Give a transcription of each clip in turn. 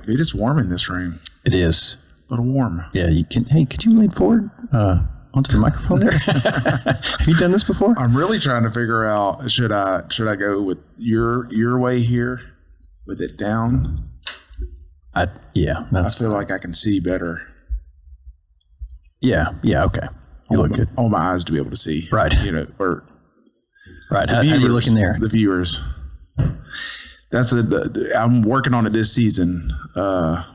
back. Dude, it's warm in this room. It is. A little warm. Yeah, you can. Hey, could you lean forward onto the microphone there? Have you done this before? I'm really trying to figure out, should I go with your way here with it down? I feel like I can see better. Yeah, okay. You look good. I want my eyes to be able to see. Right. Right. How are you looking there? The viewers. I'm working on it this season.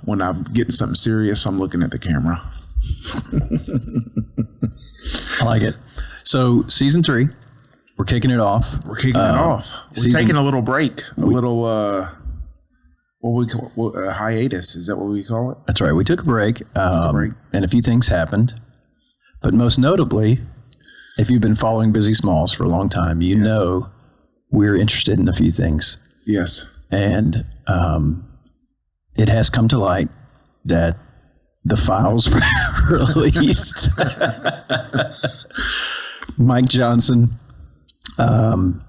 When I'm getting something serious, I'm looking at the camera. I like it. So season 3, we're kicking it off. We're taking a little break, a hiatus. Is that what we call it? That's right. We took a break, and a few things happened. But most notably, if you've been following Busy Smalls for a long time, you know we're interested in a few things. Yes. And it has come to light that the files were released. Mike Johnson. And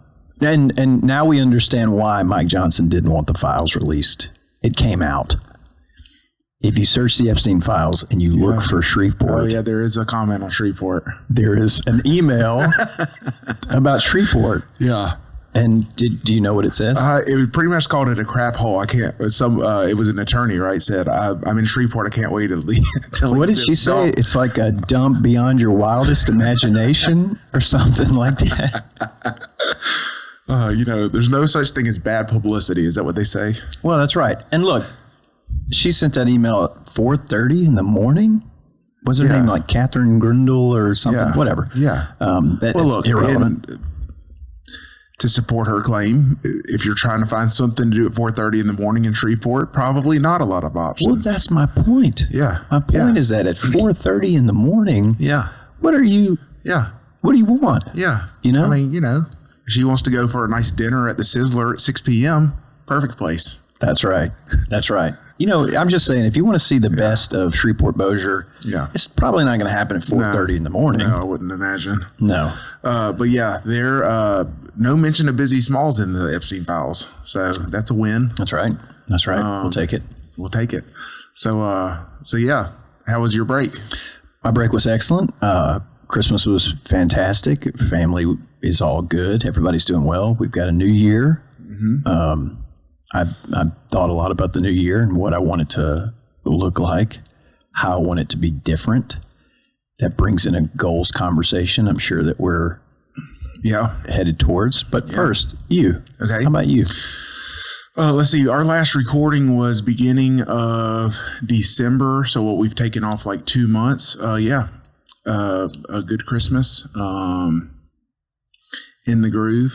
now we understand why Mike Johnson didn't want the files released. It came out. If you search the Epstein files and you look for Shreveport. Oh, yeah, there is a comment on Shreveport. There is an email about Shreveport. Yeah. And do you know what it says? It pretty much called it a crap hole. I can't. It was an attorney, right? Said, "I'm in Shreveport. I can't wait to leave." What did she say? It's like a dump beyond your wildest imagination, or something like that. There's no such thing as bad publicity. Is that what they say? Well, that's right. And look, she sent that email at 4:30 in the morning. Was her name like Catherine Grundle or something? Yeah. Whatever. Yeah. Look, irrelevant. To support her claim, if you're trying to find something to do at 4:30 in the morning in Shreveport, probably not a lot of options. Well, that's my point. Yeah. My point is that at 4:30 in the morning, what do you want? Yeah. I mean, if she wants to go for a nice dinner at the Sizzler at 6 p.m., perfect place. That's right. That's right. I'm just saying, if you want to see the best of Shreveport Bossier, it's probably not going to happen at 4:30 in the morning. No, I wouldn't imagine. No. But yeah, there no mention of Busy Smalls in the Epstein files, so that's a win. That's right. That's right. We'll take it. We'll take it. So yeah, how was your break? My break was excellent. Christmas was fantastic. Family is all good. Everybody's doing well. We've got a new year. Mm-hmm. I thought a lot about the new year and what I want it to look like, how I want it to be different. That brings in a goals conversation I'm sure that we're headed towards. But first, you. Okay. How about you? Let's see. Our last recording was beginning of December, so what we've taken off like 2 months. A good Christmas. In the groove,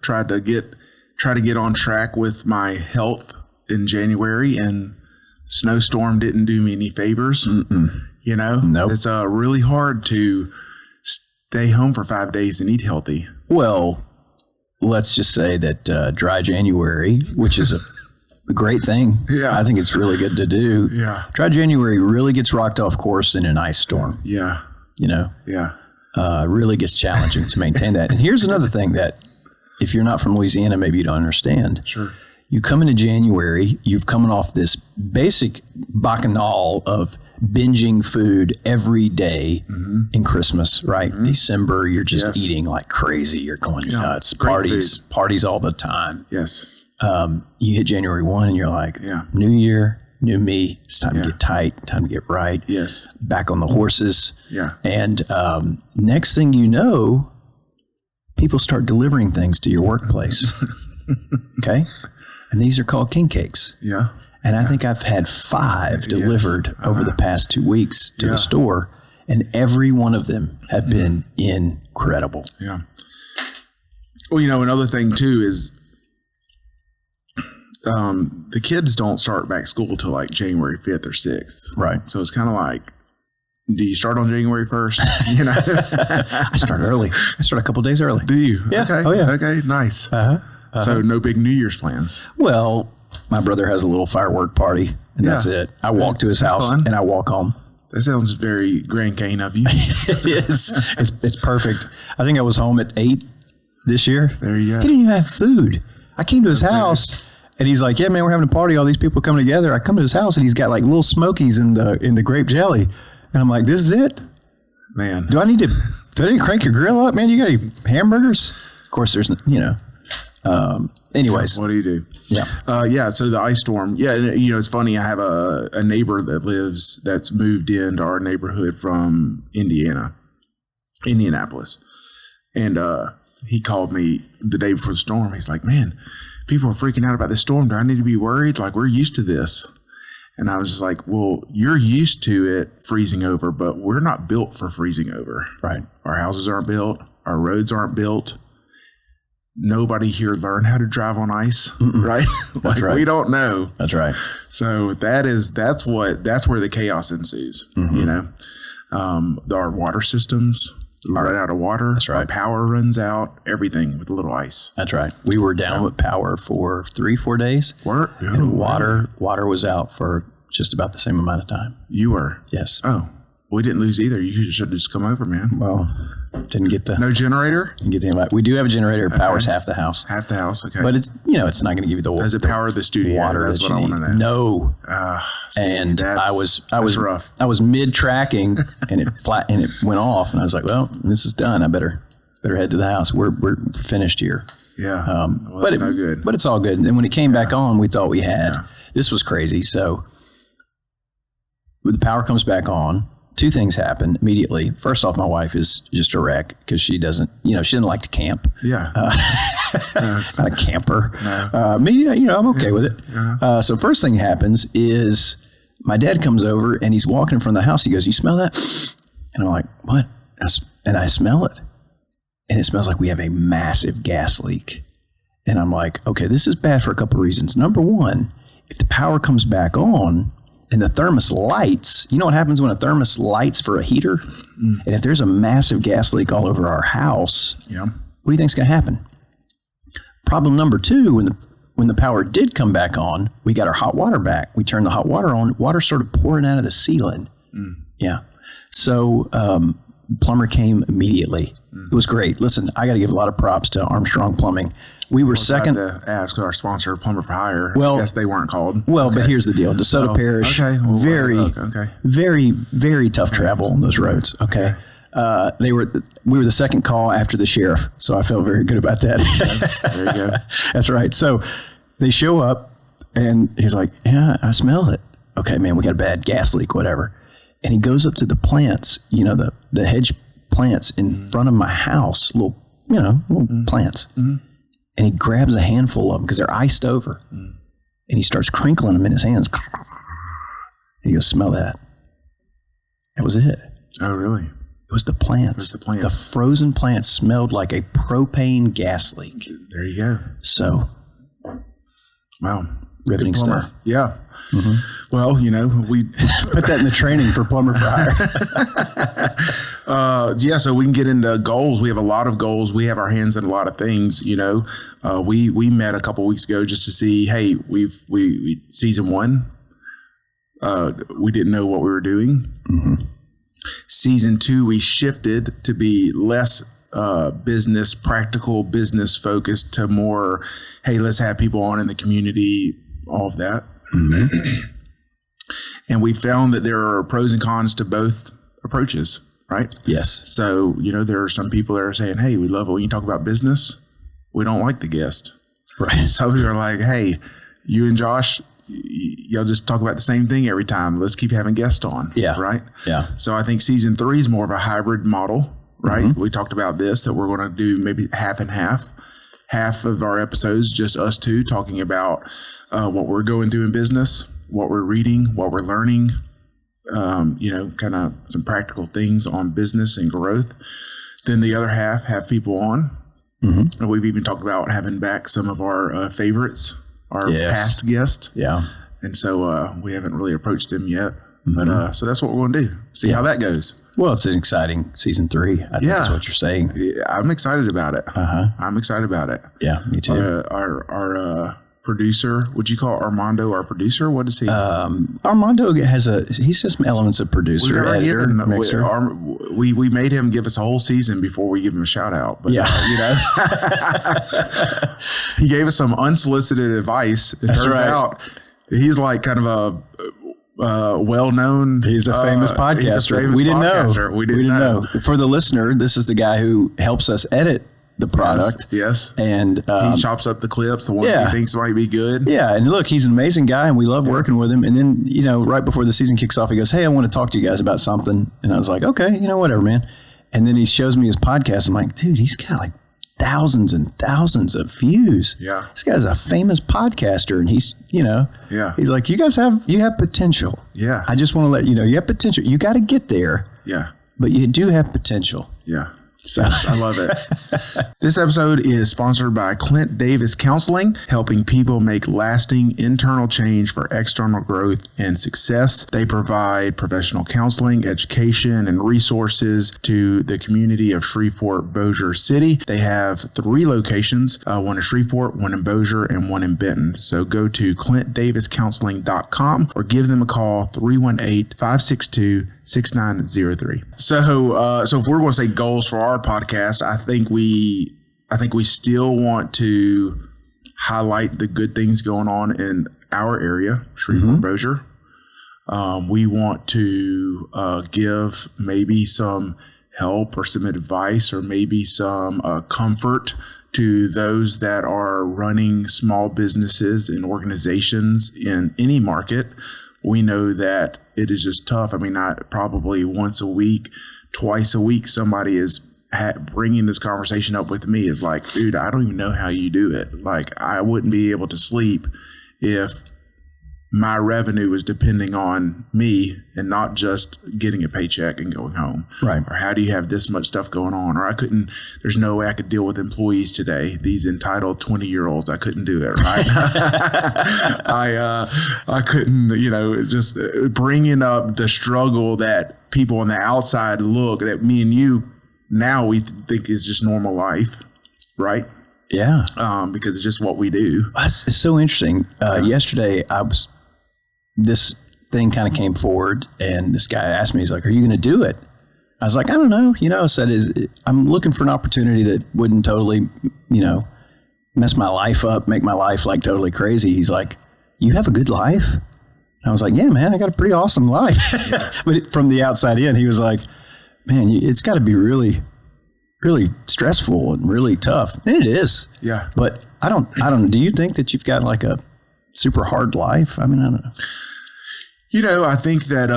tried to get on track with my health in January, and snowstorm didn't do me any favors. Nope. It's really hard to stay home for 5 days and eat healthy. Well, let's just say that dry January, which is a great thing. Yeah. I think it's really good to do. Yeah. Dry January really gets rocked off course in an ice storm. Yeah. Yeah. Really gets challenging to maintain that. And here's another thing that, if you're not from Louisiana, maybe you don't understand. Sure. You come into January, you've coming off this basic bacchanal of binging food every day in Christmas, right? Mm-hmm. December, you're just eating like crazy. You're going nuts. Parties all the time. Yes. You hit January 1 and you're like, new year, new me. It's time to get tight, time to get right. Yes. Back on the horses. Yeah. And next thing you know, people start delivering things to your workplace. Okay? And these are called king cakes. Yeah. And I think I've had 5 delivered over the past 2 weeks to the store, and every one of them have been incredible. Yeah. Well, another thing too is the kids don't start back school till like January 5th or 6th. Right. So it's kind of like, do you start on January 1st? I start early. I start a couple days early. Do you? Yeah. Okay. Oh, yeah. Okay. Nice. So no big New Year's plans. Well, my brother has a little firework party, and that's it. I walk to his house and I walk home. That sounds very Grand Cane of you. It is. It's perfect. I think I was home at 8 this year. There you go. He didn't even have food. I came to his house And he's like, yeah, man, we're having a party. All these people coming together. I come to his house and he's got like little smokies in the grape jelly. And I'm like, this is it? Man. Do I need to crank your grill up, man? You got any hamburgers? Of course, there's, anyways. What do you do? Yeah. So the ice storm. Yeah. It's funny. I have a neighbor that's moved into our neighborhood from Indianapolis. And he called me the day before the storm. He's like, man, people are freaking out about this storm. Do I need to be worried? Like, we're used to this. And I was just like, well, you're used to it freezing over, but we're not built for freezing over. Right. Our houses aren't built. Our roads aren't built. Nobody here learned how to drive on ice, right? That's right. We don't know. That's right. So that's where the chaos ensues. Our water systems run out of water. That's right. Our power runs out. Everything with a little ice. That's right. We were down with power for 3-4 days. And water was out for just about the same amount of time. You were? Yes. Oh, we didn't lose either. You should have just come over, man. Well, didn't get the... No generator? Didn't get the invite. We do have a generator. It powers half the house. Half the house, okay. But it's not going to give you the water. Does it power the studio? Water That's that what you I want to need. know. No. And I was rough. I was mid-tracking and it went off. And I was like, well, this is done. I better head to the house. We're finished here. Yeah. But no good. But it's all good. And when it came back on, we thought we had. Yeah. This was crazy. So when the power comes back on, two things happen immediately. First off, my wife is just a wreck because she doesn't like to camp. Yeah. Not a camper. No. Me, I'm okay with it. Yeah. So first thing happens is my dad comes over and he's walking in front of the house. He goes, "You smell that?" And I'm like, "What?" And I smell it. And it smells like we have a massive gas leak. And I'm like, okay, this is bad for a couple of reasons. Number one, if the power comes back on, and the thermos lights, you know what happens when a thermos lights for a heater? And if there's a massive gas leak all over our house, what do you think's going to happen? Problem number two, when the power did come back on, we got our hot water back. We turned the hot water on. Water started pouring out of the ceiling. Yeah. So plumber came immediately. It was great. Listen, I got to give a lot of props to Armstrong Plumbing. We were second. To ask our sponsor, Plumber for Hire. Well, I guess they weren't called. Well, but here's the deal: DeSoto Parish, very, very tough travel on those roads. Okay, we were the second call after the sheriff, so I felt very good about that. There you go. That's right. So they show up, and he's like, "Yeah, I smell it." Okay, man, we got a bad gas leak, whatever. And he goes up to the plants, the hedge plants in front of my house, little plants. And he grabs a handful of them because they're iced over. And he starts crinkling them in his hands. And he goes, "Smell that." That was it. Oh, really? It was the plants. The frozen plants smelled like a propane gas leak. There you go. So, wow. Riveting stuff. Yeah. Well, we put that in the training for Plumber for Hire. So we can get into goals. We have a lot of goals. We have our hands in a lot of things. We met a couple weeks ago just to see. Hey, we season 1. We didn't know what we were doing. Season 2, we shifted to be less practical business focused to more. Hey, let's have people on in the community. All of that. And we found that there are pros and cons to both approaches, right? Yes. So, there are some people that are saying, hey, we love it when you talk about business. We don't like the guest. Right. Some people are like, hey, you and Josh, y'all just talk about the same thing every time. Let's keep having guests on. Yeah. Right? Yeah. So I think season 3 is more of a hybrid model, right? We talked about this, that we're going to do maybe half and half. Half of our episodes, just us two talking about what we're going through in business, what we're reading, what we're learning, kind of some practical things on business and growth. Then the other half have people on. And we've even talked about having back some of our favorites, our past guests. Yeah. And so we haven't really approached them yet. But so that's what we're going to do. See how that goes. Well, it's an exciting season 3. I think that's what you're saying. Yeah, I'm excited about it. I'm excied about it. Yeah, me too. Our producer, would you call Armando our producer? What is he? Armando he says some elements of producer, editor, mixer. we made him give us a whole season before we give him a shout out. But, he gave us some unsolicited advice. It turns out he's like kind of a well-known. He's a famous podcaster. We didn't know. We didn't know. For the listener, this is the guy who helps us edit the product. Yes. And he chops up the clips, the ones he thinks might be good. Yeah. And look, he's an amazing guy and we love working with him. And then, right before the season kicks off, he goes, hey, I want to talk to you guys about something. And I was like, okay, whatever, man. And then he shows me his podcast. I'm like, dude, he's got like thousands and thousands of views. Yeah. This guy's a famous podcaster and he's, he's like, you have potential. Yeah. I just want to let you know, you have potential. You got to get there. Yeah. But you do have potential. Yeah. So I love it. This episode is sponsored by Clint Davis Counseling, helping people make lasting internal change for external growth and success. They provide professional counseling, education, and resources to the community of Shreveport, Bossier City. They have 3 locations, one in Shreveport, one in Bossier, and one in Benton. So go to ClintDavisCounseling.com or give them a call, 318-562-6903. So if we're going to say goals for our podcast, I think we still want to highlight the good things going on in our area, Shreveport, Bossier. We want to give maybe some help or some advice or maybe some comfort to those that are running small businesses and organizations in any market. We know that it is just tough. I mean, probably once a week, twice a week, somebody is bringing this conversation up with me is like, dude, I don't even know how you do it. Like, I wouldn't be able to sleep if my revenue was depending on me and not just getting a paycheck and going home. Right. Or how do you have this much stuff going on? Or there's no way I could deal with employees today. These entitled 20-year-olds, I couldn't do it. Right. I couldn't, just bringing up the struggle that people on the outside look that me and you now we think is just normal life. Right. Yeah. Because it's just what we do. It's so interesting. Yesterday, this thing kind of came forward and this guy asked me, he's like, are you going to do it? I was like, I don't know. I said, I'm looking for an opportunity that wouldn't totally, mess my life up, make my life like totally crazy. He's like, you have a good life? And I was like, yeah, man, I got a pretty awesome life. But from the outside in, he was like, man, it's got to be really, really stressful and really tough. And it is. Yeah. But I don't, do you think that you've got like a super hard life? I mean, I don't know. I think that,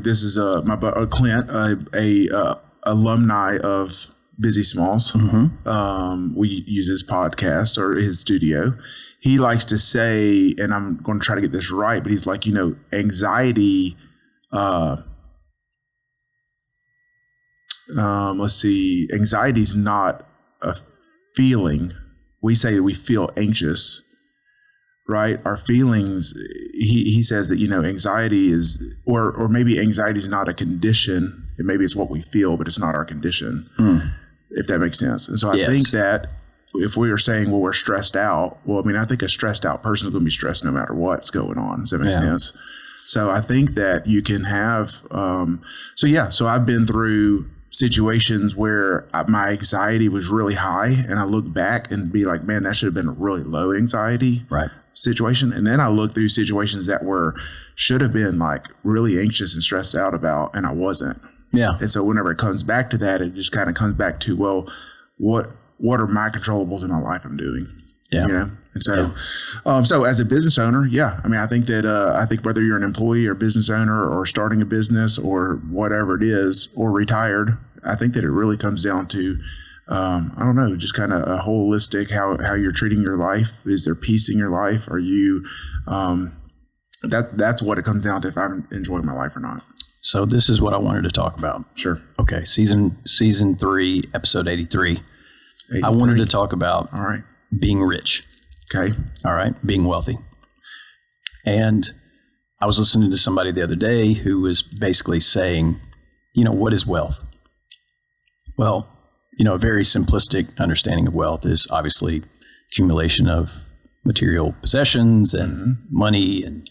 this is my Clint, a alumni of Busy Smalls. Mm-hmm. We use his podcast or his studio. He likes to say, and I'm going to try to get this right, but he's like, anxiety, let's see, anxiety is not a feeling. We say we feel anxious, right? Our feelings, he says that, anxiety is, or maybe anxiety is not a condition. And maybe it's what we feel, but it's not our condition, if that makes sense. And so I think that if we are saying, well, we're stressed out, I think a stressed out person is going to be stressed no matter what's going on. Does that make sense? So I think that you can have, so I've been through situations where my anxiety was really high and I look back and be like, man, that should have been a really low anxiety situation. And then I look through situations that should have been like really anxious and stressed out about, and I wasn't. Yeah. And so whenever it comes back to that, it just kind of comes back to, well, what are my controllables in my life I'm doing? Yeah. And so, so as a business owner, I think that, whether you're an employee or business owner or starting a business or whatever it is, or retired, I think that it really comes down to, I don't know, just kind of a holistic, how you're treating your life. Is there peace in your life? Are you, that's what it comes down to, if I'm enjoying my life or not. So this is what I wanted to talk about. Sure. Okay. Season 3, episode 83. I wanted to talk about being rich. Okay. All right. Being wealthy. And I was listening to somebody the other day who was basically saying, what is wealth? Well, a very simplistic understanding of wealth is obviously accumulation of material possessions and money and,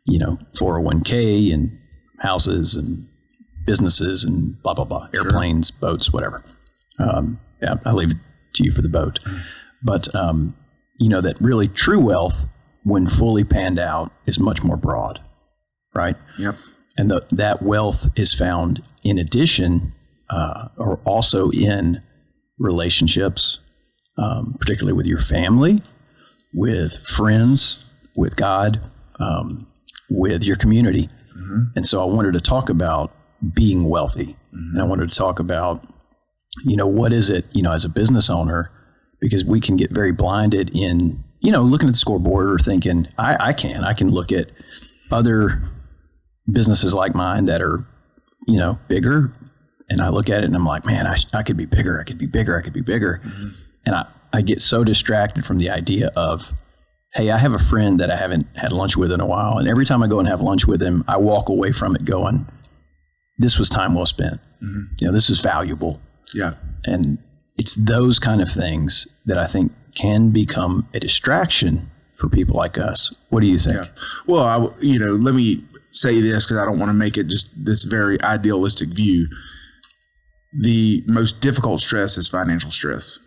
401k and houses and businesses and blah, blah, blah, airplanes, boats, whatever. I'll leave it to you for the boat. But, that really true wealth, when fully panned out, is much more broad, right? Yep. And that wealth is found in addition, or also in relationships, particularly with your family, with friends, with God, with your community. Mm-hmm. And so I wanted to talk about being wealthy. Mm-hmm. And I wanted to talk about, what is it, as a business owner, because we can get very blinded in, looking at the scoreboard or thinking, I can look at other businesses like mine that are, bigger. And I look at it and I'm like, man, I could be bigger. I could be bigger. I could be bigger. Mm-hmm. And I get so distracted from the idea of, hey, I have a friend that I haven't had lunch with in a while. And every time I go and have lunch with him, I walk away from it going, this was time well spent. Mm-hmm. This is valuable. Yeah. And it's those kind of things that I think can become a distraction for people like us. What do you think? Yeah. Well, let me say this because I don't want to make it just this very idealistic view. The most difficult stress is financial stress.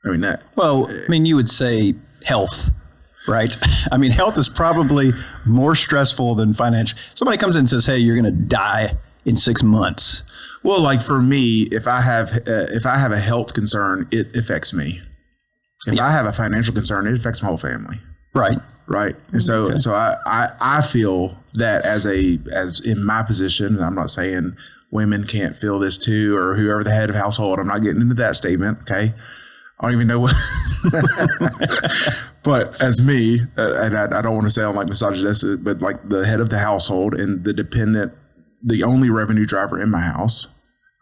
You would say health, right? Health is probably more stressful than financial. Somebody comes in and says, hey, you're going to die in 6 months. Well, like for me, if I have a health concern, it affects me. If I have a financial concern, it affects my whole family. Right. Right. And so I feel that as in my position, and I'm not saying women can't feel this too, or whoever the head of household, I'm not getting into that statement. Okay. I don't even know what, but as me, and I don't want to sound like misogynistic, but like the head of the household and the only revenue driver in my house,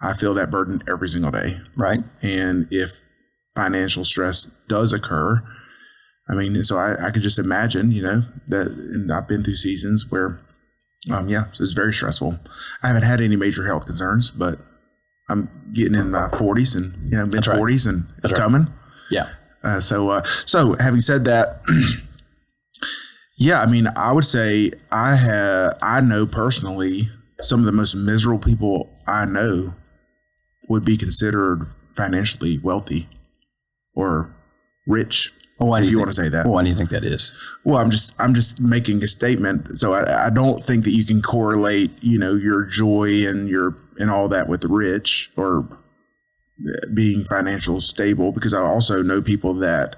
I feel that burden every single day. Right. And if financial stress does occur, so I could just imagine, that, and I've been through seasons where, so it's very stressful. I haven't had any major health concerns, but I'm getting in my 40s and, mid-40s, and it's coming. Yeah. So having said that, I would say I know personally some of the most miserable people I know would be considered financially wealthy or rich. Well, if you want to say that. Well, why do you think that is? Well, I'm just making a statement. So I don't think that you can correlate, your joy and all that with the rich or being financial stable, because I also know people that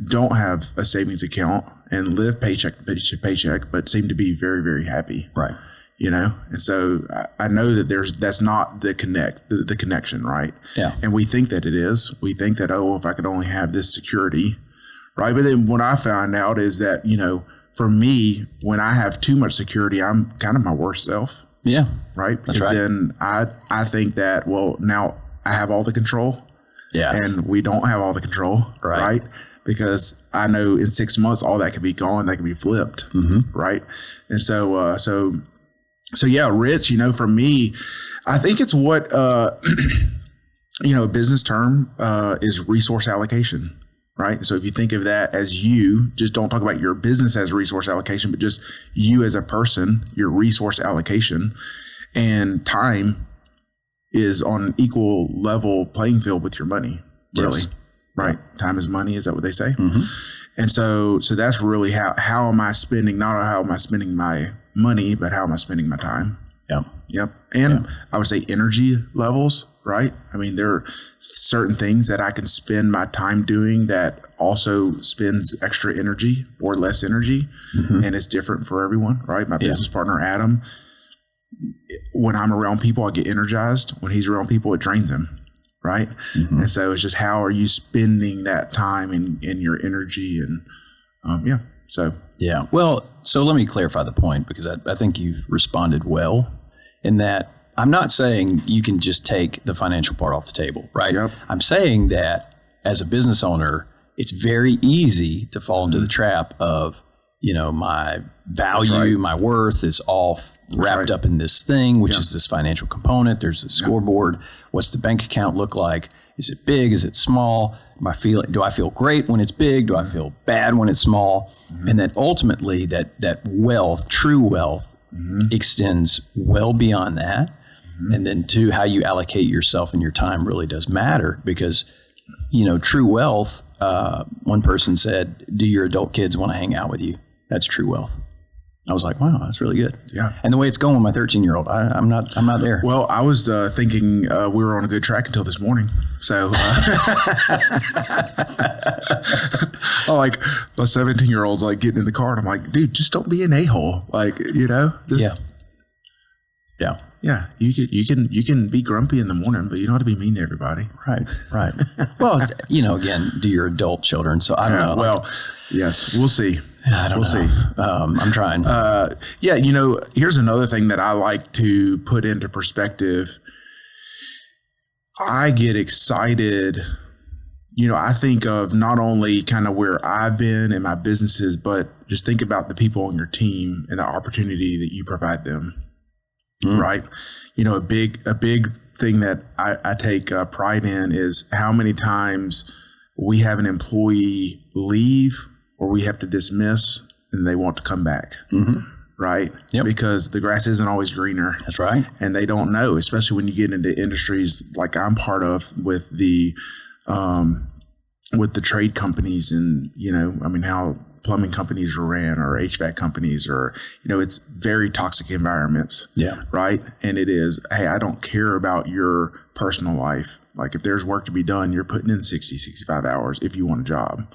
don't have a savings account and live paycheck to paycheck, but seem to be very, very happy. Right. And so I know that that's not the connection, right? Yeah. And we think that it is. We think that, if I could only have this security, right? But then what I found out is that, for me, when I have too much security, I'm kind of my worst self. Yeah. Right. Because then I think that, now I have all the control. Yeah. And we don't have all the control. Right. Because I know in 6 months, all that could be gone. That could be flipped. Mm-hmm. Right. And so yeah, rich, for me, I think it's what, a business term is resource allocation, right? So if you think of that as just don't talk about your business as resource allocation, but just you as a person, your resource allocation, and time is on an equal level playing field with your money, really. Yes. Right. Time is money. Is that what they say? Mm-hmm. And so that's really how am I spending, not how am I spending my money, but how am I spending my time? Yeah. Yep. And I would say energy levels, right? There are certain things that I can spend my time doing that also spends extra energy or less energy. Mm-hmm. And it's different for everyone, right? My business partner, Adam, when I'm around people, I get energized. When he's around people, it drains him. Right. Mm-hmm. And so it's just, how are you spending that time in your energy? And Yeah. Well, so let me clarify the point, because I think you've responded well in that I'm not saying you can just take the financial part off the table. Right. Yep. I'm saying that as a business owner, it's very easy to fall into the trap of, my value, my worth is all wrapped up in this thing, which is this financial component. There's the scoreboard. What's the bank account look like? Is it big? Is it small? Do I feel great when it's big? Do I feel bad when it's small? Mm-hmm. And then ultimately that wealth, true wealth, extends well beyond that. And then 2, how you allocate yourself and your time really does matter, because, true wealth, one person said, do your adult kids want to hang out with you? That's true wealth. I was like, wow, that's really good. Yeah. And the way it's going with my 13-year-old, I'm not there. Well, I was thinking we were on a good track until this morning. So, like, my 17-year-old's like getting in the car, and I'm like, dude, just don't be an a-hole. Like, just, yeah. You can be grumpy in the morning, but you don't have to be mean to everybody. Right. Well, again, do your adult children. So I don't know. Well, yes, we'll see. We'll see. I'm trying. Here's another thing that I like to put into perspective. I get excited. I think of not only kind of where I've been in my businesses, but just think about the people on your team and the opportunity that you provide them. Right. A big thing that I take pride in is how many times we have an employee leave or we have to dismiss and they want to come back. Right. Yep. Because the grass isn't always greener. That's right. And they don't know, especially when you get into industries like I'm part of with the trade companies and, how plumbing companies are ran or HVAC companies or, it's very toxic environments. Yeah. Right. And it is, hey, I don't care about your personal life. Like if there's work to be done, you're putting in 60, 65 hours if you want a job.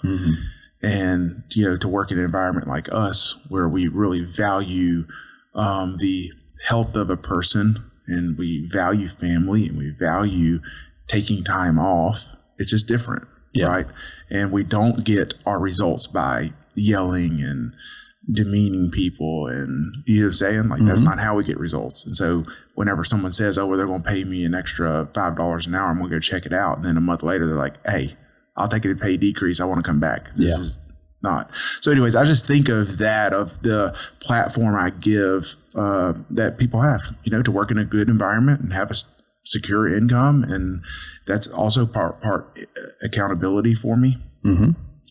And, to work in an environment like us where we really value the health of a person and we value family and we value taking time off, it's just different. Yeah. Right. And we don't get our results by yelling and demeaning people. And you know what I'm saying? Like that's not how we get results. And so whenever someone says, oh, well, they're going to pay me an extra $5 an hour, I'm going to go check it out. And then a month later, they're like, hey, I'll take a pay decrease. I want to come back. This is not. So anyways, I just think of that, of the platform I give that people have, to work in a good environment and have a secure income. And that's also part accountability for me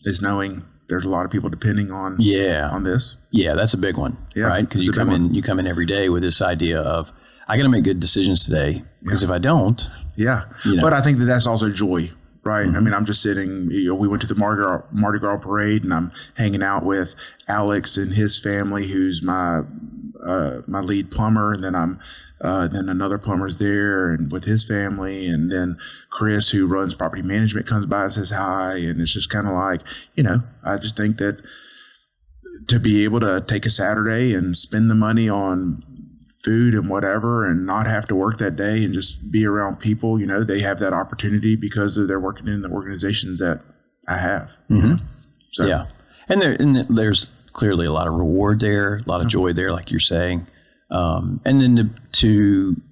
is knowing there's a lot of people depending on this. Yeah, that's a big one, right? Because you come in every day with this idea of, I got to make good decisions today because if I don't. Yeah. But I think that's also joy. Right. I mean, I'm just sitting, we went to the Mardi Gras parade and I'm hanging out with Alex and his family, who's my lead plumber. And then then another plumber's there and with his family. And then Chris, who runs property management, comes by and says hi. And it's just kind of like, I just think that to be able to take a Saturday and spend the money on food and whatever and not have to work that day and just be around people, they have that opportunity because of they're working in the organizations that I have. So. Yeah. And there's clearly a lot of reward there, a lot of joy there, like you're saying. And then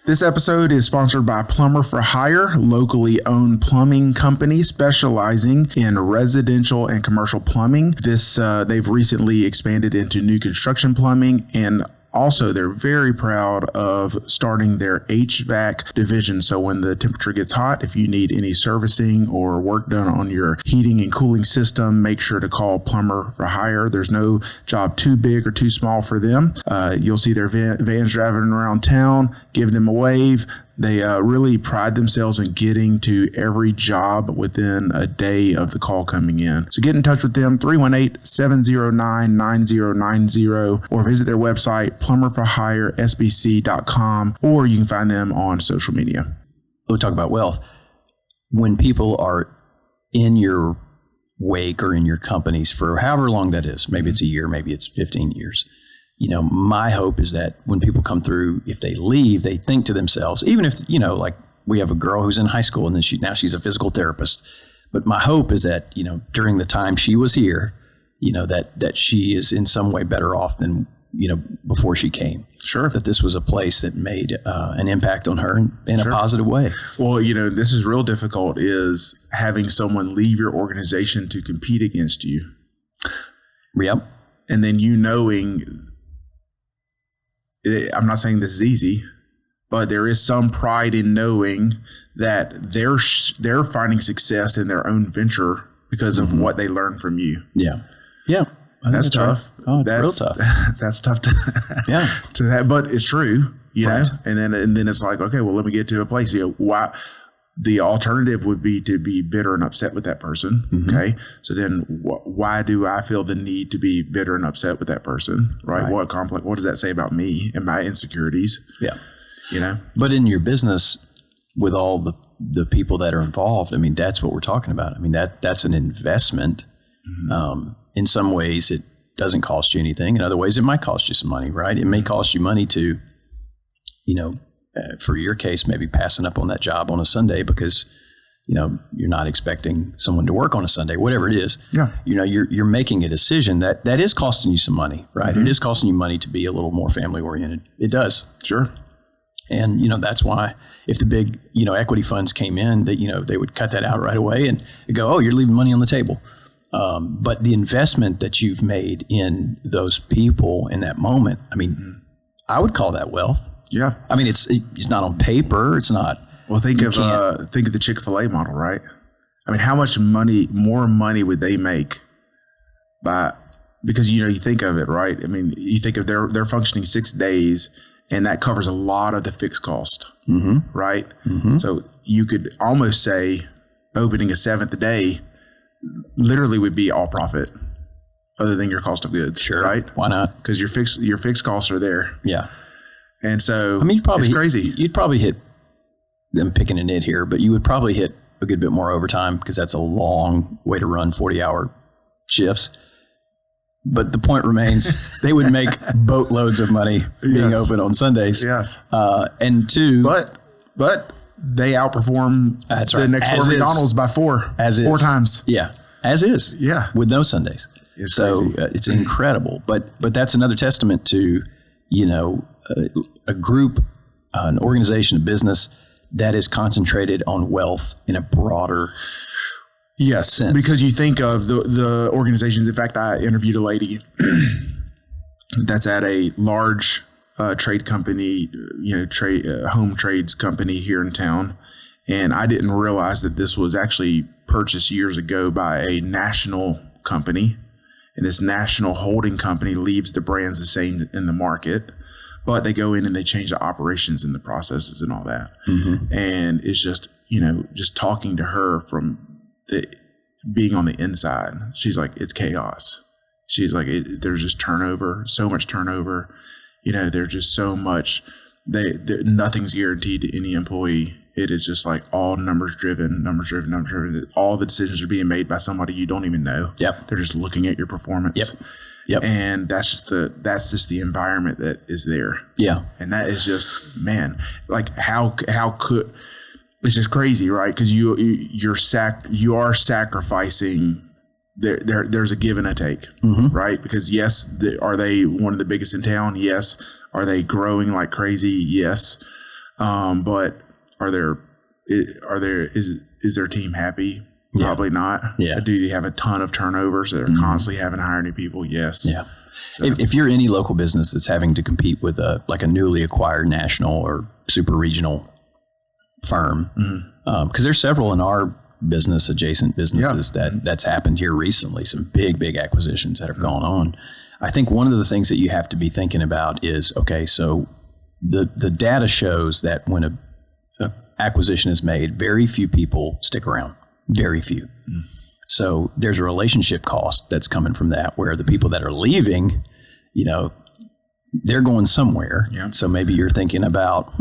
this episode is sponsored by Plumber for Hire, locally owned plumbing company specializing in residential and commercial plumbing. They've recently expanded into new construction plumbing, and also, they're very proud of starting their HVAC division. So when the temperature gets hot, if you need any servicing or work done on your heating and cooling system, make sure to call Plumber for Hire. There's no job too big or too small for them. You'll see their vans driving around town, giving them a wave. They really pride themselves in getting to every job within a day of the call coming in. So get in touch with them, 318-709-9090, or visit their website, plumberforhiresbc.com, or you can find them on social media. We'll talk about wealth. When people are in your wake or in your companies for however long that is, maybe it's a year, maybe it's 15 years, my hope is that when people come through, if they leave, they think to themselves, even if, like we have a girl who's in high school and then now she's a physical therapist. But my hope is that, during the time she was here, that she is in some way better off than, before she came. Sure. That this was a place that made an impact on her in a positive way. Well, this is real difficult, is having someone leave your organization to compete against you. Yep. And then knowing, I'm not saying this is easy, but there is some pride in knowing that they're finding success in their own venture because of what they learned from you. Yeah. Yeah. That's tough. Right. Oh, it's real tough. That's tough to that, but it's true, know. And then it's like, okay, well, let me get to a place. Why? The alternative would be to be bitter and upset with that person. Okay, so then why do I feel the need to be bitter and upset with that person? Right? What does that say about me and my insecurities? Yeah, But in your business, with all the people that are involved, I mean, that's what we're talking about. I mean, that's an investment. In some ways, it doesn't cost you anything. In other ways, it might cost you some money, right? It may cost you money to, for your case, maybe passing up on that job on a Sunday because, you're not expecting someone to work on a Sunday, whatever it is. Yeah. You're making a decision that is costing you some money, right? It is costing you money to be a little more family oriented. It does. Sure. And, that's why if the big, equity funds came in, that, they would cut that out right away and go, oh, you're leaving money on the table. But the investment that you've made in those people in that moment, I mean, I would call that wealth. Yeah. I mean, it's not on paper. It's not. Well, think of the Chick-fil-A model, right? I mean, how much more money would they make because, you think of it, right? I mean, you think of they're functioning 6 days and that covers a lot of the fixed cost, right? So you could almost say opening a seventh day literally would be all profit other than your cost of goods. Sure. Right? Why not? Because your fixed costs are there. Yeah. And so it's crazy. You'd probably hit, I'm picking a nit here, but you would probably hit a good bit more overtime because that's a long way to run 40-hour shifts. But the point remains, they would make boatloads of money being open on Sundays. Yes. And two, but they outperform the next door McDonald's by four times. Yeah, as is. Yeah, with no Sundays. It's so it's incredible. But that's another testament to a group, an organization, a business that is concentrated on wealth in a broader. Yes, sense. Because you think of the organizations. In fact, I interviewed a lady that's at a large trade company, home trades company here in town. And I didn't realize that this was actually purchased years ago by a national company. And this national holding company leaves the brands the same in the market, but they go in and they change the operations and the processes and all that. And it's just, just talking to her from being on the inside, she's like, it's chaos. She's like, there's just turnover, so much turnover. There's just so much. Nothing's guaranteed to any employee. It is just like all numbers driven. All the decisions are being made by somebody you don't even know. Yep. They're just looking at your performance. Yep. And that's just the environment that is there. Yeah. And that is just, man, like how could. It's just crazy, right? Because you are sacrificing. There's a give and a take, right? Because yes, are they one of the biggest in town? Yes. Are they growing like crazy? Yes. But is their team happy? Probably not. Yeah. Do they have a ton of turnover? So they're constantly having to hire new people? Yes. Yeah. So. If you're any local business that's having to compete with a newly acquired national or super regional firm, because there's several in our business, adjacent businesses that's happened here recently, some big acquisitions that have gone on. I think one of the things that you have to be thinking about is, okay, so the data shows that when a acquisition is made, very few people stick around, very few. So there's a relationship cost that's coming from that, where the people that are leaving, they're going somewhere. So maybe you're thinking about,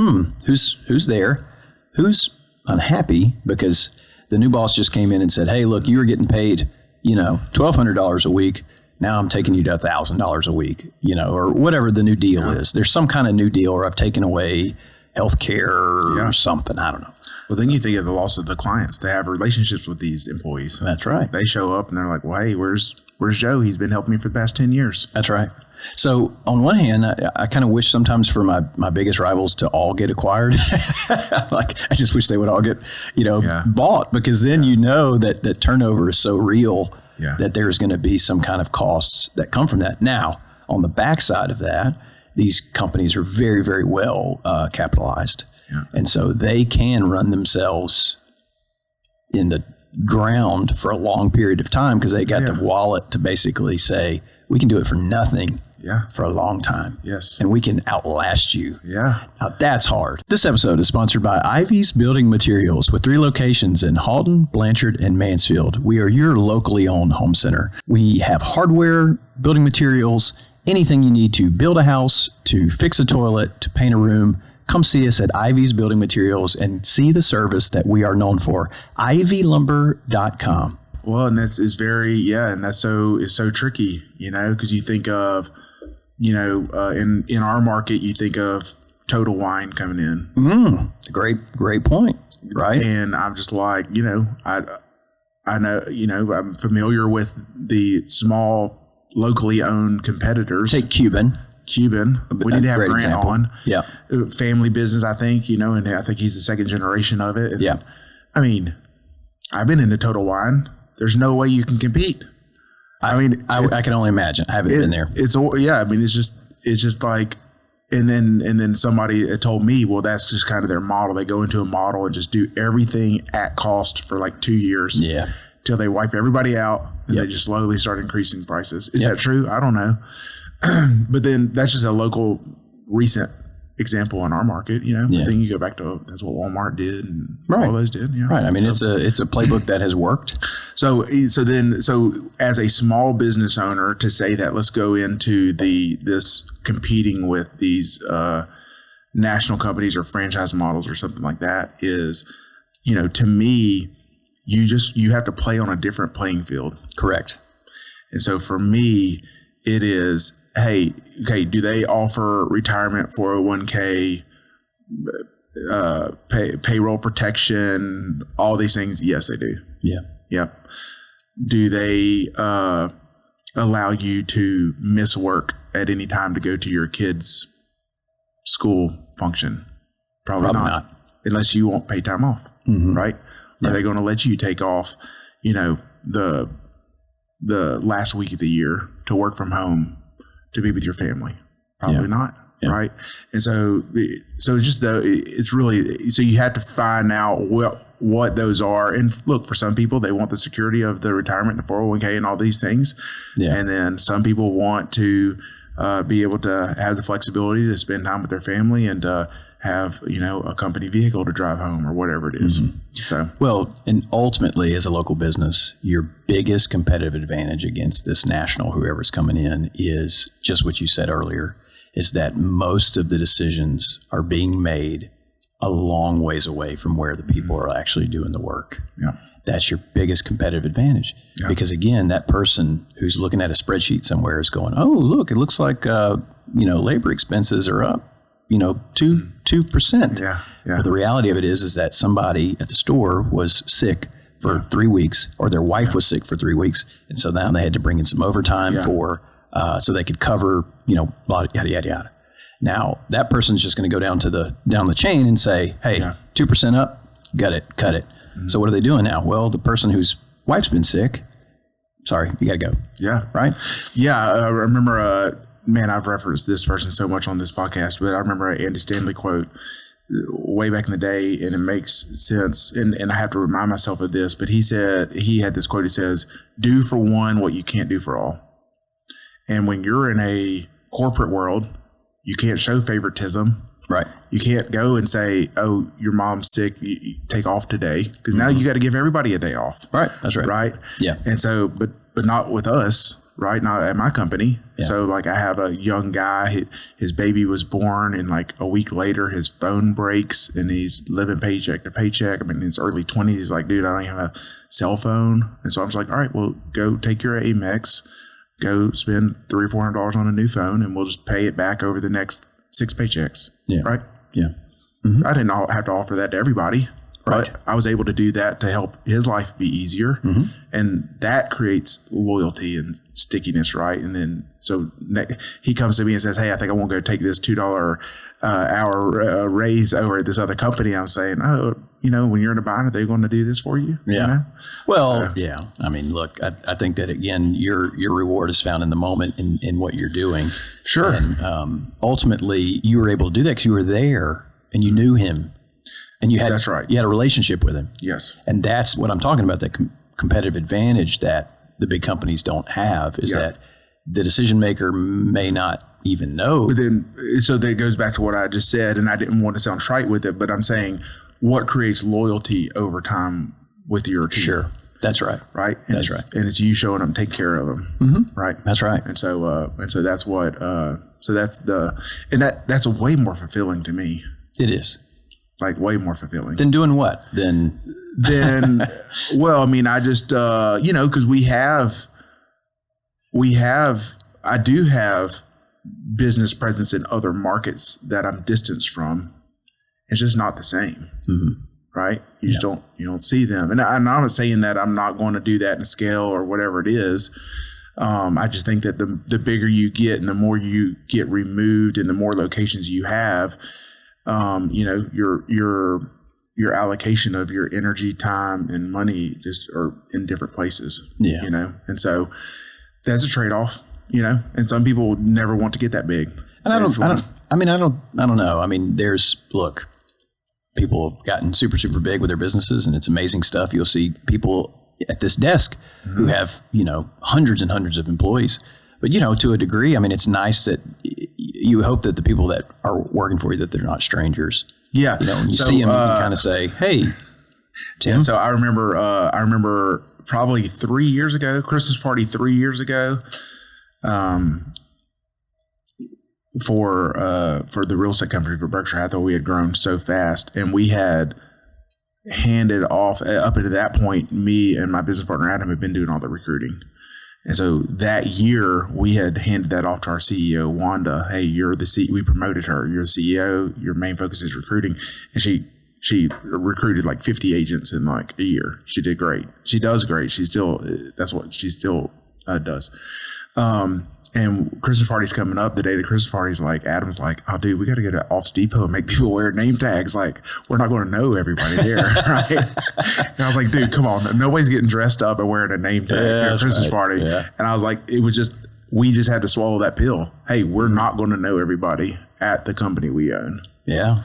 who's there? Who's unhappy because the new boss just came in and said, hey, look, you were getting paid, $1,200 a week. Now I'm taking you to $1,000 a week, or whatever the new deal is. There's some kind of new deal, or I've taken away health care or something. I don't know. Well, then you think of the loss of the clients. They have relationships with these employees. That's right. They show up and they're like, well, hey, where's Joe? He's been helping me for the past 10 years. That's right. So on one hand, I kind of wish sometimes for my biggest rivals to all get acquired. I just wish they would all get, bought, because then that turnover is so real that there's going to be some kind of costs that come from that. Now, on the backside of that, these companies are very, very well capitalized. Yeah. And so they can run themselves in the ground for a long period of time because they got the wallet to basically say, we can do it for nothing. Yeah. For a long time. Yes. And we can outlast you. Yeah. Now that's hard. This episode is sponsored by Ivy's Building Materials with 3 locations in Halton, Blanchard, and Mansfield. We are your locally owned home center. We have hardware, building materials, anything you need to build a house, to fix a toilet, to paint a room. Come see us at Ivy's Building Materials and see the service that we are known for. IvyLumber.com. Well, and that's is very, and that's it's so tricky, because you think of, in our market, you think of Total Wine coming in. Great point. Right. And I'm just like, I know, I'm familiar with the small locally owned competitors. Take Cuban. We need to have Grant example. On. Yeah. Family business, I think, and I think he's the second generation of it. And, yeah. I mean, I've been into Total Wine. There's no way you can compete. I can only imagine. I haven't been there. It's just like, and then somebody told me, well, that's just kind of their model. They go into a model and just do everything at cost for like 2 years. Yeah. Till they wipe everybody out and they just slowly start increasing prices. Is that true? I don't know. But then that's just a local recent example in our market, But then you go back to that's what Walmart did and all those did. Right. I mean, it's a playbook that has worked. So as a small business owner, to say that let's go into this competing with these national companies or franchise models or something like that is, to me, you have to play on a different playing field. Correct. And so for me, it is, hey, okay, do they offer retirement 401k, payroll protection, all these things? Yes, they do. Yeah. Yep. Do they allow you to miss work at any time to go to your kid's school function? Probably not. Unless you won't pay time off, right? Yeah. Are they going to let you take off, the last week of the year to work from home to be with your family? Probably not. Yeah. Right. And so it's really, so you have to find out what those are. And look, for some people, they want the security of the retirement, the 401k and all these things. Yeah. And then some people want to be able to have the flexibility to spend time with their family and have, a company vehicle to drive home or whatever it is. So, well, and ultimately as a local business, your biggest competitive advantage against this national, whoever's coming in, is just what you said earlier, is that most of the decisions are being made a long ways away from where the people are actually doing the work. Yeah. That's your biggest competitive advantage. Yeah. Because again, that person who's looking at a spreadsheet somewhere is going, oh, look, it looks like, labor expenses are up, 2%. Yeah. Yeah. But the reality of it is that somebody at the store was sick for 3 weeks, or their wife was sick for 3 weeks. And so now they had to bring in some overtime so they could cover, yada, yada, yada. Now that person's just going to go down the chain and say, hey, 2% up, cut it. Mm-hmm. So what are they doing now? Well, the person whose wife's been sick, sorry, you got to go. Yeah. Right. Yeah. I remember, I've referenced this person so much on this podcast, but I remember an Andy Stanley quote way back in the day, and it makes sense. And I have to remind myself of this, but he had this quote. He says, do for one what you can't do for all. And when you're in a corporate world, you can't show favoritism. Right. You can't go and say, oh, your mom's sick, you take off today. Because now you got to give everybody a day off. Right. That's right. Right. Yeah. And so, but not with us, right? Not at my company. Yeah. So like I have a young guy, his baby was born, and like a week later his phone breaks and he's living paycheck to paycheck. I mean, in his early 20s, he's like, dude, I don't even have a cell phone. And so I'm just like, all right, well, go take your Amex, go spend $300 or $400 on a new phone, and we'll just pay it back over the next 6 paychecks. Yeah. Right. Yeah. Mm-hmm. I didn't have to offer that to everybody. Right. But I was able to do that to help his life be easier. Mm-hmm. And that creates loyalty and stickiness, right? And then so he comes to me and says, hey, I think I want to go take this $2 hour raise over at this other company. I'm saying, oh, when you're in a bind, are they going to do this for you? Yeah. Well, yeah. I mean, look, I think that, again, your reward is found in the moment in what you're doing. Sure. And ultimately, you were able to do that because you were there and you knew him. And that's right. You had a relationship with him. Yes. And that's what I'm talking about, that competitive advantage that the big companies don't have, is that the decision maker may not even know. But then, so that goes back to what I just said, and I didn't want to sound trite with it, but I'm saying what creates loyalty over time with your team. Sure. That's right. Right. And That's right. And it's you showing up and taking care of them. Right. That's right. And so that's what, so that's way more fulfilling to me. It is. Like way more fulfilling. Then doing what? Then, well, I mean, I just, cause I do have business presence in other markets that I'm distanced from. It's just not the same. Right? You just don't see them. And I'm not saying that I'm not going to do that in scale or whatever it is. I just think that the bigger you get and the more you get removed and the more locations you have, your allocation of your energy, time, and money just are in different places. Yeah. And so that's a trade-off, and some people never want to get that big. And I don't know. I mean, people have gotten super, super big with their businesses, and it's amazing stuff. You'll see people at this desk who have, hundreds and hundreds of employees. But, to a degree, I mean, it's nice that you hope that the people that are working for you, that they're not strangers. Yeah. When you see them, you can kind of say, hey, Tim. Yeah, so I remember probably 3 years ago, Christmas party 3 years ago, for the real estate company for Berkshire Hathaway, we had grown so fast, and we had handed off up until that point. Me and my business partner Adam had been doing all the recruiting, and so that year we had handed that off to our CEO Wanda. Hey, you're the CEO. We promoted her. You're the CEO. Your main focus is recruiting, and she recruited like 50 agents in like a year. She did great. She does great. That's what she still does. And Christmas party's coming up. The day the Christmas party's like, Adam's like, oh, dude, we got to go to Office Depot and make people wear name tags. Like, we're not going to know everybody there, right? And I was like, dude, come on. Nobody's getting dressed up and wearing a name tag at a Christmas party. Yeah. And I was like, we just had to swallow that pill. Hey, we're not going to know everybody at the company we own. Yeah.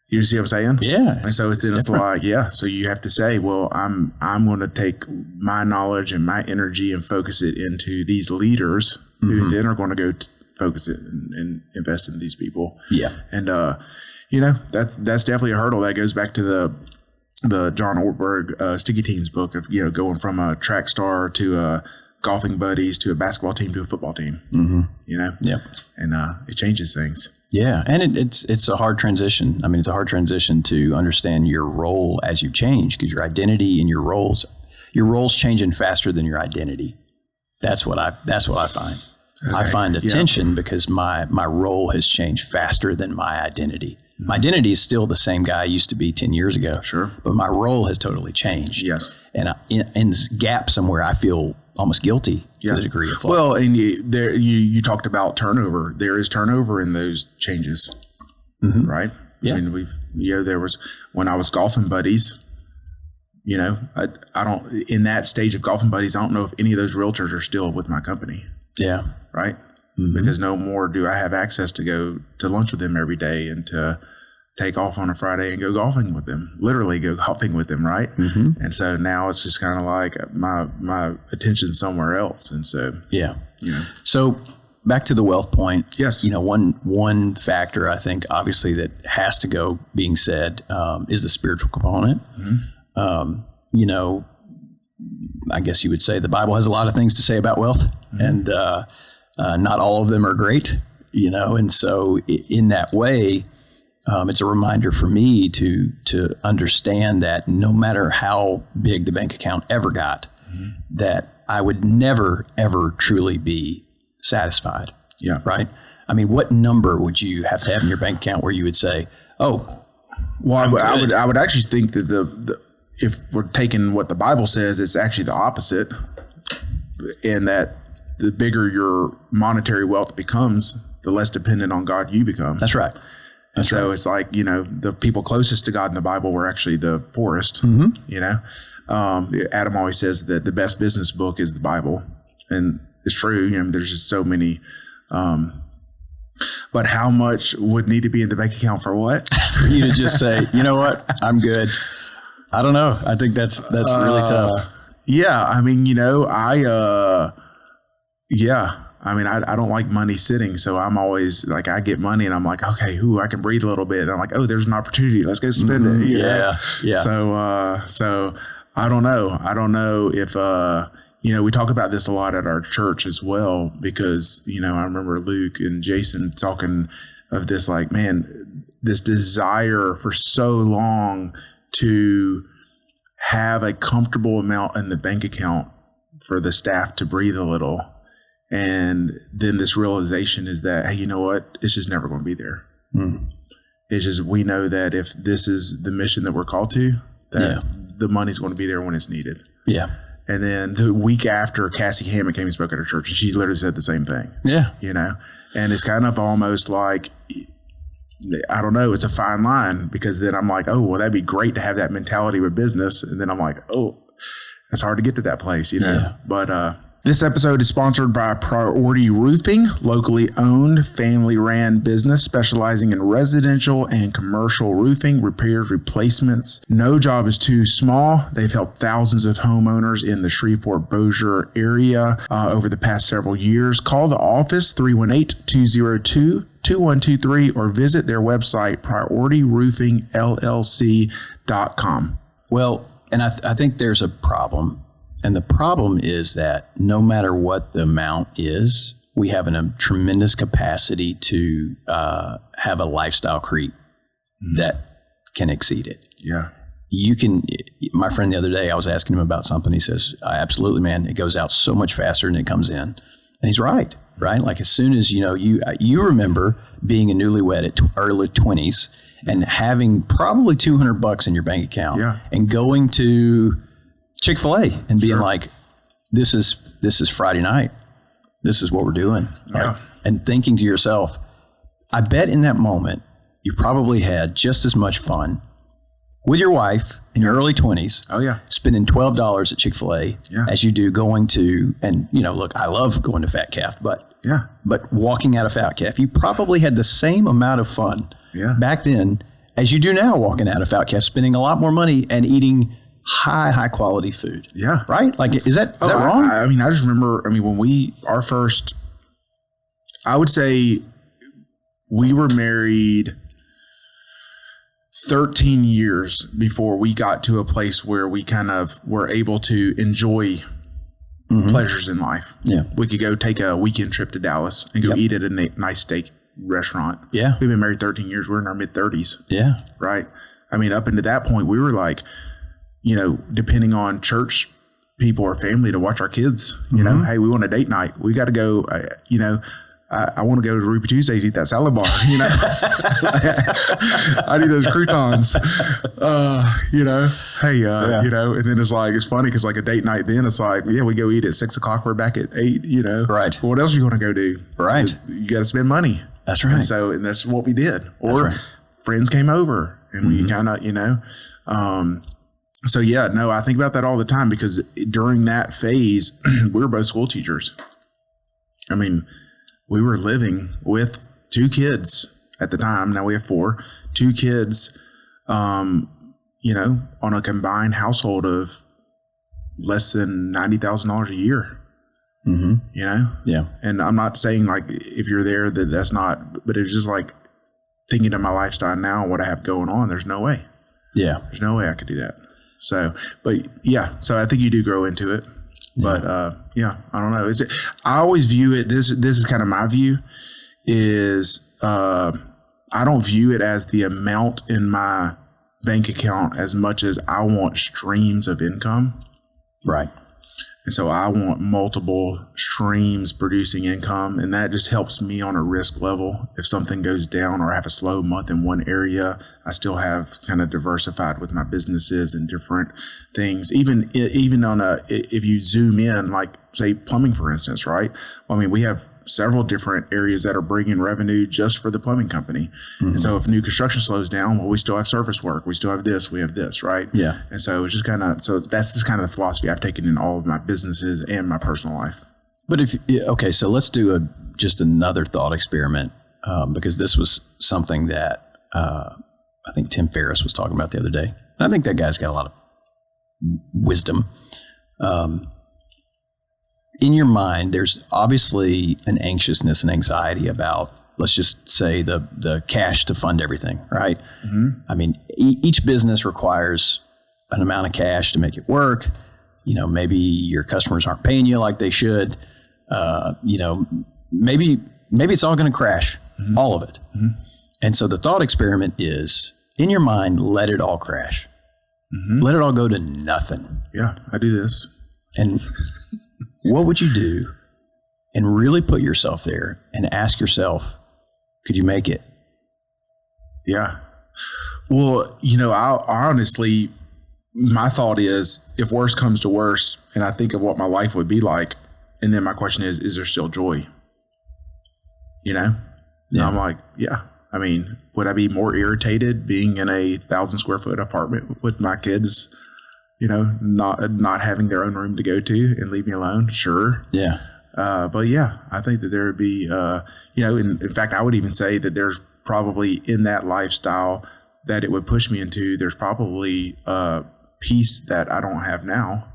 You see what I'm saying? Yeah. And so it's like, so you have to say, well, I'm going to take my knowledge and my energy and focus it into these leaders who then are going to go focus it and invest in these people. Yeah. And, that's definitely a hurdle. That goes back to the John Ortberg Sticky Teams book of, going from a track star to golfing buddies to a basketball team to a football team, Yeah. And it changes things. Yeah, and it's a hard transition. I mean, it's a hard transition to understand your role as you change, because your identity and your roles changing faster than your identity. That's what I find. Okay. I find a tension because my role has changed faster than my identity. My identity is still the same guy I used to be 10 years ago. Sure. But my role has totally changed. Yes. And in this gap somewhere, I feel almost guilty to the degree of well, and you talked about turnover. There is turnover in those changes, right? Yeah. I mean, there was, when I was golfing buddies, I don't, in that stage of golfing buddies, I don't know if any of those realtors are still with my company. Yeah. Right. Because no more do I have access to go to lunch with them every day and to take off on a Friday and go golfing with them, literally go golfing with them. Right. And so now it's just kind of like my attention somewhere else. And so, So back to the wealth point. Yes. One factor I think obviously that has to go being said is the spiritual component. I guess you would say the Bible has a lot of things to say about wealth, and not all of them are great, and so in that way, it's a reminder for me to understand that no matter how big the bank account ever got, that I would never, ever truly be satisfied. Yeah. Right. I mean, what number would you have to have in your bank account where you would say, oh, well, I would actually think that the if we're taking what the Bible says, it's actually the opposite, and that the bigger your monetary wealth becomes, the less dependent on God you become. That's right. And so it's like, the people closest to God in the Bible were actually the poorest, Adam always says that the best business book is the Bible, and it's true. There's just so many, but how much would need to be in the bank account for what? For you to just say, you know what, I'm good. I don't know. I think that's really tough. Yeah. I mean, Yeah. I mean, I don't like money sitting. So I'm always like, I get money and I'm like, okay, I can breathe a little bit. And I'm like, oh, there's an opportunity. Let's go spend it. You know? Yeah. So I don't know. I don't know if, we talk about this a lot at our church as well, because, I remember Luke and Jason talking of this, like, man, this desire for so long to have a comfortable amount in the bank account for the staff to breathe a little. And then this realization is that, hey, you know what? It's just never going to be there. It's just, we know that if this is the mission that we're called to, that the money's going to be there when it's needed. Yeah. And then the week after, Cassie Hammond came and spoke at our church, and she literally said the same thing. Yeah. And it's kind of almost like, I don't know, it's a fine line, because then I'm like, oh, well, that'd be great to have that mentality with business. And then I'm like, oh, it's hard to get to that place, Yeah. But this episode is sponsored by Priority Roofing, locally owned, family-ran business specializing in residential and commercial roofing, repairs, replacements. No job is too small. They've helped thousands of homeowners in the Shreveport-Bossier area over the past several years. Call the office, 318-202-2123, or visit their website, PriorityRoofingLLC.com. Well, and I think there's a problem. And the problem is that no matter what the amount is, we have a tremendous capacity to have a lifestyle creep that can exceed it. Yeah. You can, my friend the other day, I was asking him about something. He says, absolutely, man, it goes out so much faster than it comes in. And he's right? Like as soon as, you remember being a newlywed at early 20s and having probably $200 in your bank account and going to Chick-fil-A and being like, this is Friday night. This is what we're doing. Yeah. And thinking to yourself, I bet in that moment, you probably had just as much fun with your wife in your early 20s. Oh, yeah. Spending $12 at Chick-fil-A as you do going to, and look, I love going to Fat Calf, but walking out of Fat Calf, you probably had the same amount of fun back then as you do now walking out of Fat Calf, spending a lot more money and eating high quality food. Yeah. Right? Like, is that wrong? I mean, I just remember, when I would say we were married 13 years before we got to a place where we kind of were able to enjoy pleasures in life. Yeah. We could go take a weekend trip to Dallas and go eat at a nice steak restaurant. Yeah. We've been married 13 years. We're in our mid 30s. Yeah. Right. I mean, up into that point, we were like, depending on church people or family to watch our kids, hey, we want a date night. We got to go, I want to go to Ruby Tuesdays, eat that salad bar, I need those croutons, and then it's funny because like a date night, then it's like, we go eat at 6:00. We're back at 8, Right. Well, what else are you going to go do? Right. You got to spend money. That's right. And that's what we did. Or friends came over and we kind of, so I think about that all the time, because during that phase, we were both school teachers. I mean, we were living with 2 kids at the time. Now we have 4, 2 kids, on a combined household of less than $90,000 a year. Yeah. And I'm not saying like, if you're there that's not, but it's just like thinking of my lifestyle now, what I have going on, there's no way. Yeah. There's no way I could do that. So I think you do grow into it, but I don't know. I always view it, this is kind of my view, is I don't view it as the amount in my bank account as much as I want streams of income. Right. And so I want multiple streams producing income, and that just helps me on a risk level. If something goes down or I have a slow month in one area, I still have kind of diversified with my businesses and different things. Even on if you zoom in, like say plumbing, for instance, right? Well, I mean, we have several different areas that are bringing revenue just for the plumbing company. And so if new construction slows down, well, we still have service work. We still have this, we have this, right? Yeah. And so it's just that's just kind of the philosophy I've taken in all of my businesses and my personal life. But so let's do just another thought experiment, because this was something that I think Tim Ferriss was talking about the other day. And I think that guy's got a lot of wisdom. in your mind, there's obviously an anxiousness and anxiety about, let's just say, the cash to fund everything, right? Mm-hmm. I mean, each business requires an amount of cash to make it work. You know, maybe your customers aren't paying you like they should. You know, maybe it's all going to crash, all of it. Mm-hmm. And so the thought experiment is, in your mind, let it all crash. Mm-hmm. Let it all go to nothing. Yeah, I do this. And what would you do? And really put yourself there and ask yourself, could you make it? Yeah. Well, you know, I honestly, my thought is, if worse comes to worse, and I think of what my life would be like, and then my question is there still joy? You know? Yeah. And I'm like, yeah. I mean, would I be more irritated being in a 1,000 square foot apartment with my kids, you know, not having their own room to go to and leave me alone? Sure. Yeah. But yeah, I think that there would be, you know, in fact, I would even say that there's probably in that lifestyle that it would push me into, there's probably a peace that I don't have now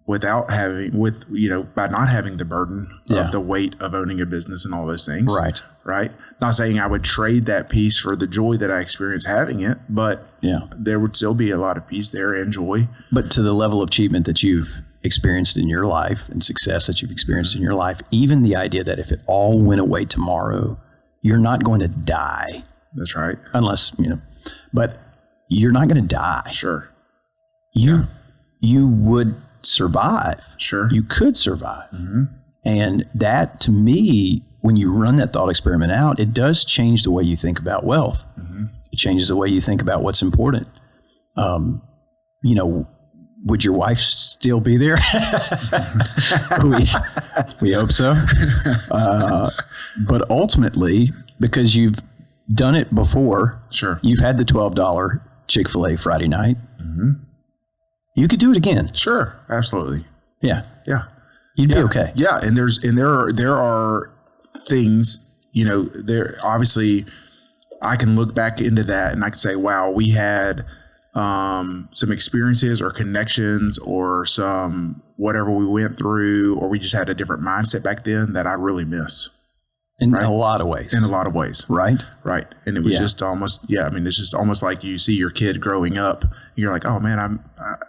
by not having the burden of the weight of owning a business and all those things. Right. Right. Not saying I would trade that peace for the joy that I experience having it, but there would still be a lot of peace there and joy. But to the level of achievement that you've experienced in your life and success that you've experienced in your life, even the idea that if it all went away tomorrow, you're not going to die. That's right. Unless, you know, but you're not going to die. Sure. You would survive. Sure. You could survive. Mm-hmm. And that, to me, when you run that thought experiment out, it does change the way you think about wealth. Mm-hmm. It changes the way you think about what's important. You know, would your wife still be there? we hope so. But ultimately, because you've done it before, sure, you've had the $12 Chick-fil-A Friday night. Mm-hmm. You could do it again. Sure, absolutely. Yeah, yeah, you'd be okay. Yeah, and there are things, you know, there obviously I can look back into that and I can say, wow, we had some experiences or connections or some whatever we went through, or we just had a different mindset back then that I really miss. In a lot of ways. In a lot of ways. Right. Right. And it was just almost, I mean, it's just almost like you see your kid growing up and you're like, oh man,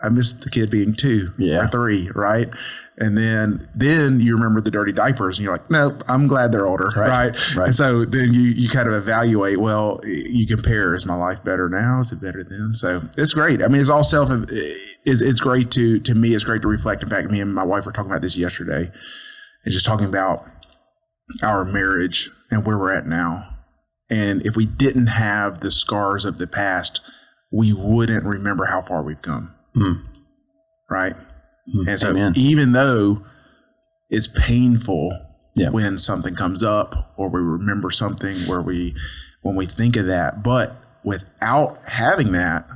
I miss the kid being 2 or 3. Right. And then you remember the dirty diapers and you're like, nope, I'm glad they're older. Right. And so then you kind of evaluate, well, you compare, is my life better now? Is it better then? So it's great. I mean, it's all it's great to me. It's great to reflect. In fact, me and my wife were talking about this yesterday and just talking about our marriage and where we're at now. And if we didn't have the scars of the past, we wouldn't remember how far we've come. Right. And so even though it's painful when something comes up or we remember something when we think of that, but without having that,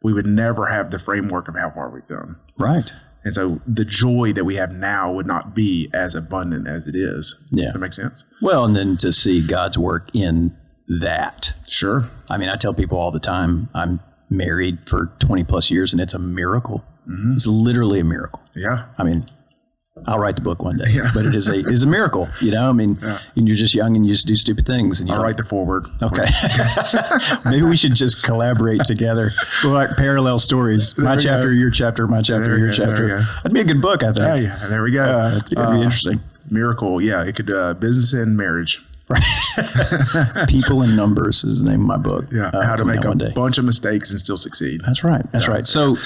we would never have the framework of how far we've come. Right. And so the joy that we have now would not be as abundant as it is. Yeah. Does that make sense? Well, and then to see God's work in that. Sure. I mean, I tell people all the time, I'm married for 20 plus years and it's a miracle. Mm-hmm. It's literally a miracle. Yeah. I mean, I'll write the book one day, but it is a miracle, you know? I mean, and you're just young and you just do stupid things. And I'll write the foreword. Okay. Maybe we should just collaborate together. We're like parallel stories. My chapter, your chapter, my chapter, your chapter. That'd be a good book, I think. Oh, yeah. There we go. It'd be interesting. Miracle. Yeah. It could, business and marriage. Right. People and Numbers is the name of my book. Yeah. How to make a bunch of mistakes and still succeed. That's right. That's right. So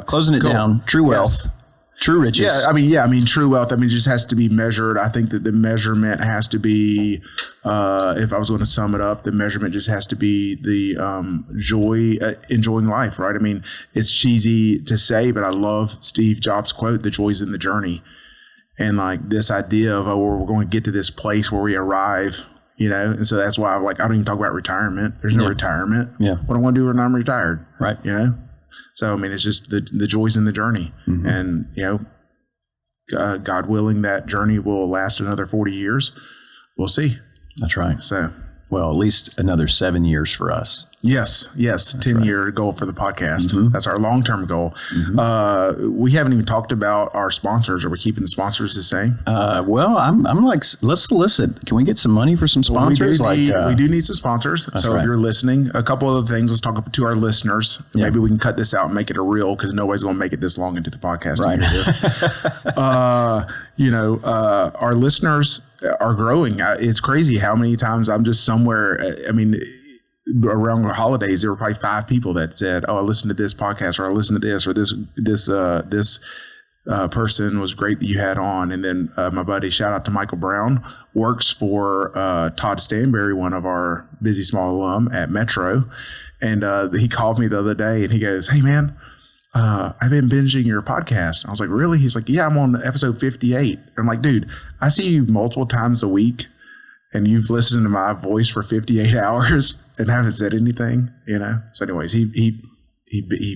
closing it down, true wealth. Yes. True riches. Yeah, I mean, true wealth. I mean, it just has to be measured. I think that the measurement has to be, if I was going to sum it up, the measurement just has to be the joy, enjoying life, right? I mean, it's cheesy to say, but I love Steve Jobs' quote, "The joy's in the journey." And like this idea of, we're going to get to this place where we arrive, you know? And so that's why I don't even talk about retirement. There's no retirement. Yeah. What I want to do when I'm retired. Right. You know? So, I mean, it's just the joys in the journey. Mm-hmm. And, you know, God willing, that journey will last another 40 years. We'll see. That's right. So, well, at least another 7 years for us. Yes. 10-year goal for the podcast. That's our long-term goal. We haven't even talked about our sponsors. Are we keeping the sponsors the same? Well, I'm like, let's solicit. Can we get some money for some sponsors? We do need some sponsors. So if you're listening, a couple of things, let's talk to our listeners. Yeah. Maybe we can cut this out and make it a reel because nobody's going to make it this long into the podcast. Right. Our listeners are growing. It's crazy how many times I'm just somewhere. I mean, around the holidays, there were probably 5 people that said, "Oh, I listened to this podcast, or I listened to this, or this person was great that you had on." And then my buddy, shout out to Michael Brown, works for Todd Stanberry, one of our Busy Small alum at Metro, and he called me the other day and he goes, "Hey man, I've been binging your podcast." I was like, "Really?" He's like, "Yeah, I'm on episode 58." I'm like, "Dude, I see you multiple times a week, and you've listened to my voice for 58 hours and haven't said anything, So anyways, he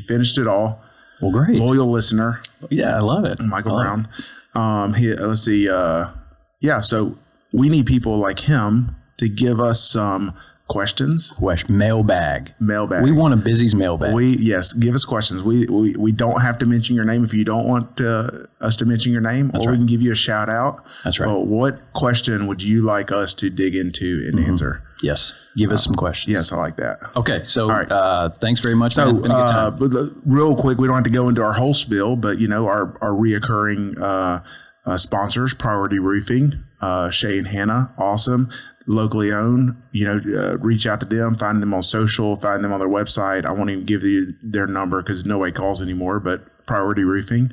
finished it all. Well, great. Loyal listener. Yeah, I love it. Michael Brown. Let's see. So we need people like him to give us some questions. Mailbag. We want a Busy's mailbag. Give us questions. We don't have to mention your name if you don't want us to mention your name, or we can give you a shout out. That's right. What question would you like us to dig into and answer? Yes. Give us some questions. Yes, I like that. Okay. So thanks very much. So real quick, we don't have to go into our whole spiel, but our reoccurring sponsors, Priority Roofing, Shay and Hannah, awesome. Locally owned, reach out to them, find them on social, find them on their website. I won't even give you their number because nobody calls anymore, but Priority Roofing.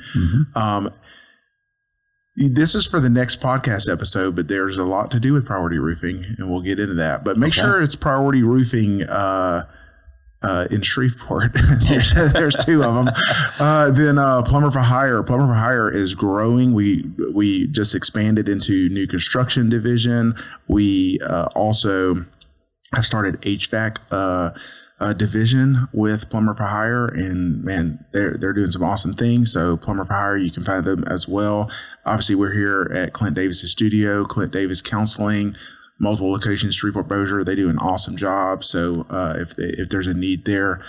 This is for the next podcast episode, but there's a lot to do with Priority Roofing, and we'll get into that. But make sure it's Priority Roofing in Shreveport. there's 2 of them. Then Plumber for Hire. Plumber for Hire is growing. We just expanded into new construction division. We also have started HVAC division with Plumber for Hire, and man, they're doing some awesome things. So Plumber for Hire, you can find them as well. Obviously, we're here at Clint Davis's studio, Clint Davis Counseling. Multiple locations, Shreveport, Bossier. They do an awesome job. So if there's a need there,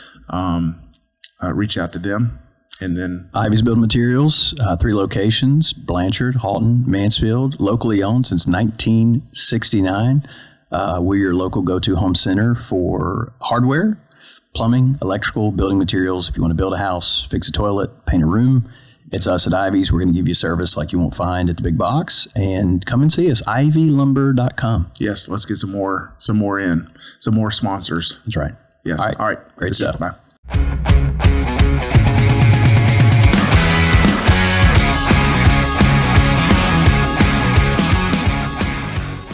reach out to them. And then Ivy's Building Materials, 3 locations: Blanchard, Halton, Mansfield. Locally owned since 1969. We're your local go-to home center for hardware, plumbing, electrical, building materials. If you want to build a house, fix a toilet, paint a room, it's us at Ivy's. We're going to give you service like you won't find at the big box. And come and see us, ivylumber.com. Yes, let's get some more sponsors. That's right. Yes. All right. Great stuff. Bye.